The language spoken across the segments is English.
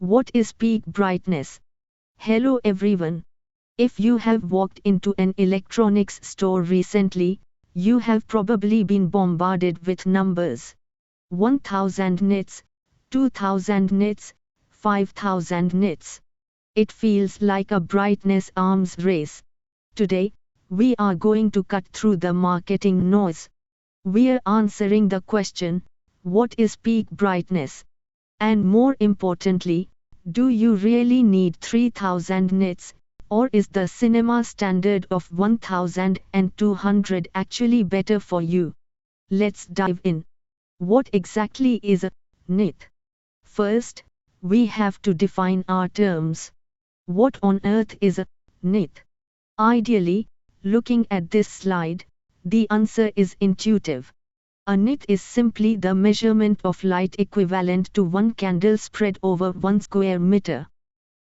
What is peak brightness? Hello everyone. If you have walked into an electronics store recently, you have probably been bombarded with numbers. 1000 nits, 2000 nits, 5000 nits. It feels like a brightness arms race. Today, we are going to cut through the marketing noise. We're answering the question, what is peak brightness? And more importantly, do you really need 3000 nits, or is the cinema standard of 1200 actually better for you? Let's dive in. What exactly is a nit? First, we have to define our terms. What on earth is a nit? Ideally, looking at this slide, the answer is intuitive. A nit is simply the measurement of light equivalent to one candle spread over 1 square meter.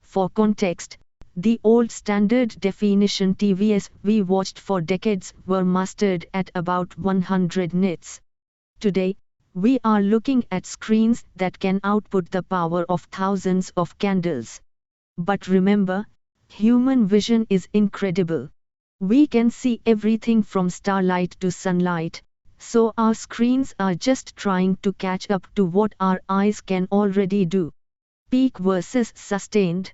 For context, the old standard definition TVs we watched for decades were mastered at about 100 nits. Today, we are looking at screens that can output the power of thousands of candles. But remember, human vision is incredible. We can see everything from starlight to sunlight, so our screens are just trying to catch up to what our eyes can already do. Peak versus sustained.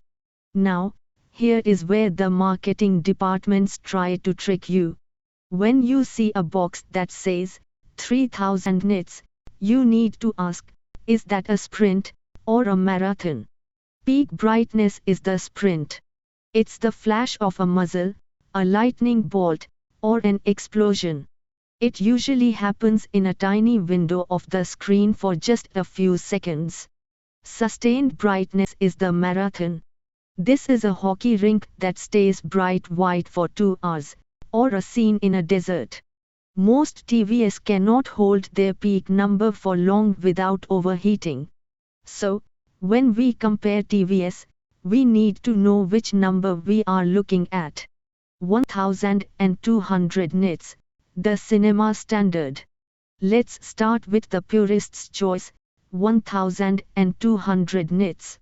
Now, here is where the marketing departments try to trick you. When you see a box that says 3000 nits, you need to ask, is that a sprint or a marathon? Peak brightness is the sprint. It's the flash of a muzzle, a lightning bolt, or an explosion. It usually happens in a tiny window of the screen for just a few seconds. Sustained brightness is the marathon. This is a hockey rink that stays bright white for 2 hours, or a scene in a desert. Most TVs cannot hold their peak number for long without overheating. So, when we compare TVs, we need to know which number we are looking at. 1200 nits, the cinema standard. Let's start with the purist's choice, 1200 nits.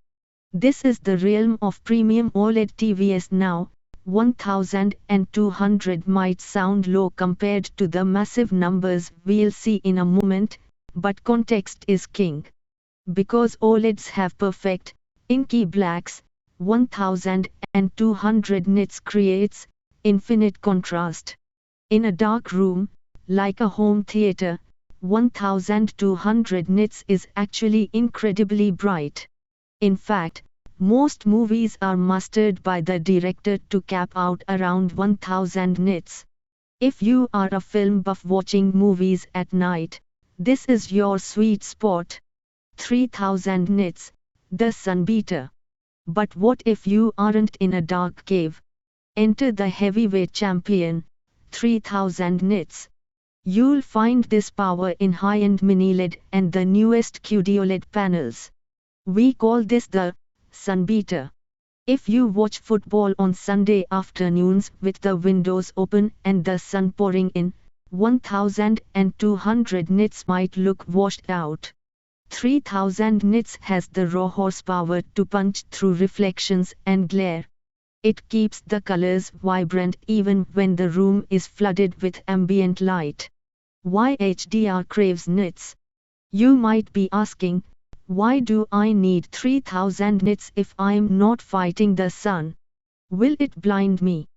This is the realm of premium OLED TVs now. 1200 might sound low compared to the massive numbers we'll see in a moment, but context is king. Because OLEDs have perfect, inky blacks, 1200 nits creates infinite contrast. In a dark room, like a home theater, 1200 nits is actually incredibly bright. In fact, most movies are mastered by the director to cap out around 1000 nits. If you are a film buff watching movies at night, this is your sweet spot. 3000 nits, the sunbeater. But what if you aren't in a dark cave? Enter the heavyweight champion, 3000 nits. You'll find this power in high-end mini LED and the newest QD-OLED panels. We call this the sunbeater. If you watch football on Sunday afternoons with the windows open and the sun pouring in, 1200 nits might look washed out. 3000 nits has the raw horsepower to punch through reflections and glare. It keeps the colors vibrant even when the room is flooded with ambient light. Why HDR craves nits? You might be asking, why do I need 3000 nits if I'm not fighting the sun? Will it blind me?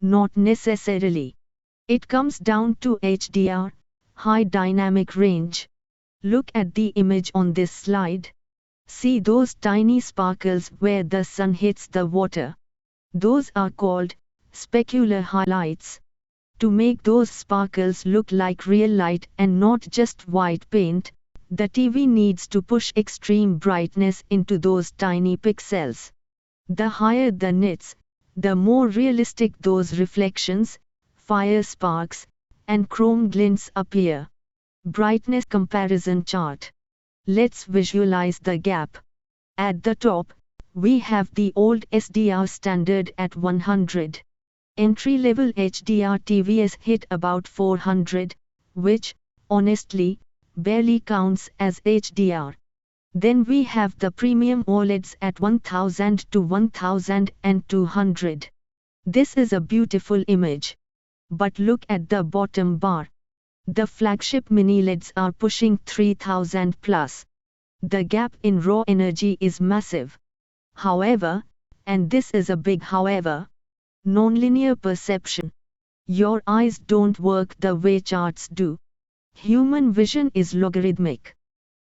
Not necessarily. It comes down to HDR, high dynamic range. Look at the image on this slide. See those tiny sparkles where the sun hits the water? Those are called specular highlights. To make those sparkles look like real light and not just white paint, the TV needs to push extreme brightness into those tiny pixels. The higher the nits, the more realistic those reflections, fire sparks, and chrome glints appear. Brightness comparison chart. Let's visualize the gap. At the top, we have the old SDR standard at 100. Entry-level HDR TVs hit about 400, which, honestly, barely counts as HDR. Then we have the premium OLEDs at 1000 to 1200. This is a beautiful image. But look at the bottom bar. The flagship mini LEDs are pushing 3000 plus. The gap in raw energy is massive. However, and this is a big however, nonlinear perception. Your eyes don't work the way charts do. Human vision is logarithmic.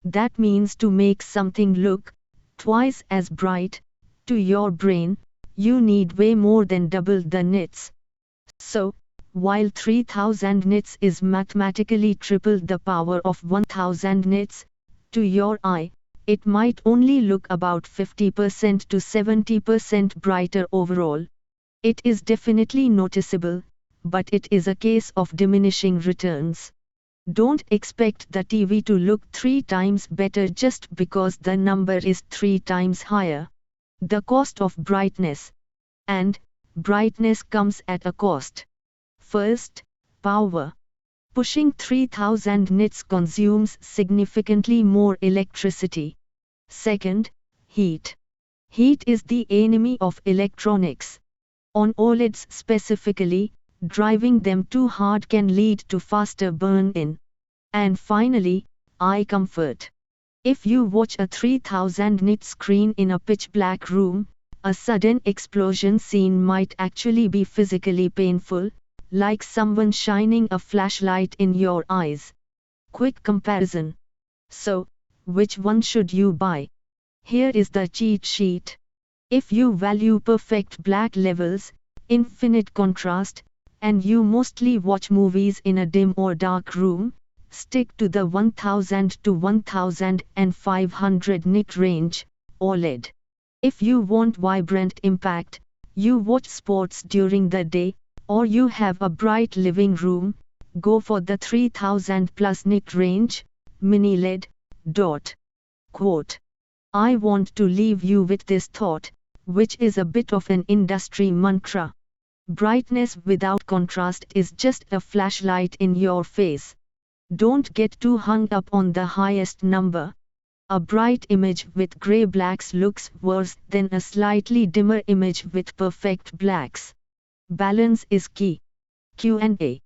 That means to make something look twice as bright, to your brain, you need way more than double the nits. So, while 3000 nits is mathematically triple the power of 1000 nits, to your eye, it might only look about 50% to 70% brighter overall. It is definitely noticeable, but it is a case of diminishing returns. Don't expect the TV to look 3 times better just because the number is 3 times higher. The cost of brightness. And brightness comes at a cost. First, power. Pushing 3000 nits consumes significantly more electricity. Second, heat. Heat is the enemy of electronics. On OLEDs specifically, driving them too hard can lead to faster burn-in. And finally, eye comfort. If you watch a 3000 nit screen in a pitch-black room, a sudden explosion scene might actually be physically painful, like someone shining a flashlight in your eyes. Quick comparison. So, which one should you buy? Here is the cheat sheet. If you value perfect black levels, infinite contrast, and you mostly watch movies in a dim or dark room, stick to the 1000 to 1500 nit range, OLED. If you want vibrant impact, you watch sports during the day, or you have a bright living room, go for the 3000 plus nit range, mini LED. Quote. I want to leave you with this thought, which is a bit of an industry mantra. Brightness without contrast is just a flashlight in your face. Don't get too hung up on the highest number. A bright image with gray blacks looks worse than a slightly dimmer image with perfect blacks. Balance is key. Q&A.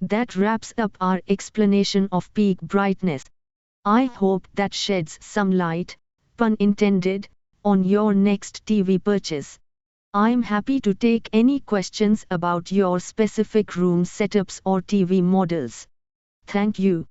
That wraps up our explanation of peak brightness. I hope that sheds some light, pun intended, on your next TV purchase. I'm happy to take any questions about your specific room setups or TV models. Thank you.